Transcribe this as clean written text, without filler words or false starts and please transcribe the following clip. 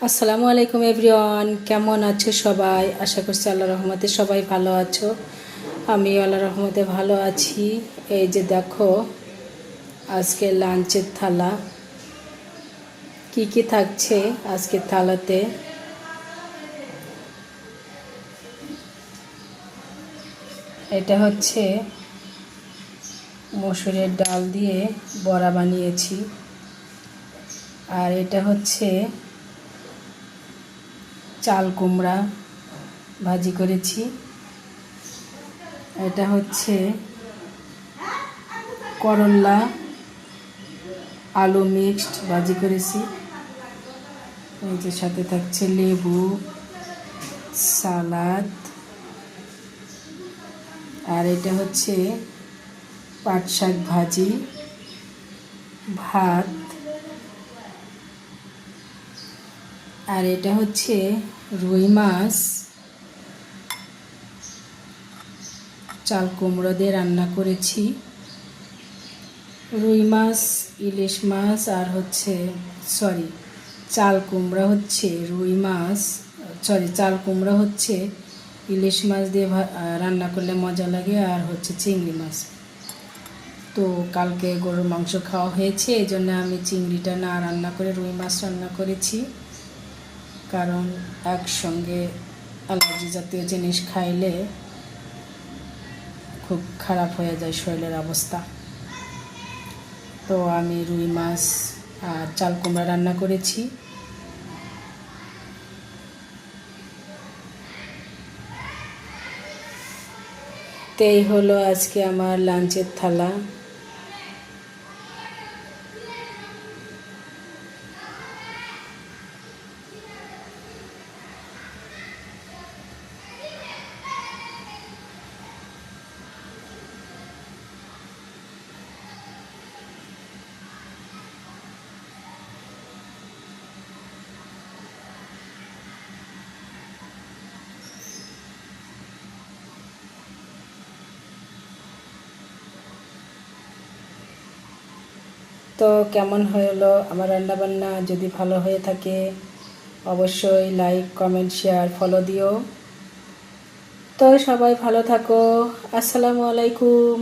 আসসালামু আলাইকুম এভরিওয়ান, কেমন আছো সবাই? আশা করছি আল্লাহর রহমতে সবাই ভালো আছো। আমি আল্লাহর রহমতে ভালো আছি। এই যে দেখো, আজকে লাঞ্চের থালা কি কি থাকছে আজকের থালাতে। এটা হচ্ছে মসুরের ডাল দিয়ে বড়া বানিয়েছি, আর এটা হচ্ছে চাল কুমড়া ভাজি করেছি। এটা হচ্ছে করলা আলু মিক্সড ভাজি করেছি। এই যে সাথে থাকছে লেবু, সালাদ, আর এটা হচ্ছে পাট শাক ভাজি, ভাত, আর এটা হচ্ছে রুই মাছ চাল কুমড়ো দিয়ে রান্না করেছি। রুই মাছ, ইলিশ মাছ, আর হচ্ছে চাল কুমড়া হচ্ছে রুই মাছ, চাল কুমড়া হচ্ছে ইলিশ মাছ দিয়ে রান্না করলে মজা লাগে, আর হচ্ছে চিংড়ি মাছ। তো কালকে গরুর মাংস খাওয়া হয়েছে, এই জন্য আমি চিংড়িটা না রান্না করে রুই মাছ রান্না করেছি, কারণ একসঙ্গে অ্যালার্জি জাতীয় জিনিস খাইলে খুব খারাপ হয়ে যায় শরীরের অবস্থা। তো আমি রুই মাছ আর চাল কুমড়া রান্না করেছি। তো এই হলো আজকে আমার লাঞ্চের থালা। তো কেমন হলো আমার রান্নাবান্না? যদি ভালো হয়ে থাকে অবশ্যই লাইক, কমেন্ট, শেয়ার, ফলো দিও। তো সবাই ভালো থাকো। আসসালামু আলাইকুম।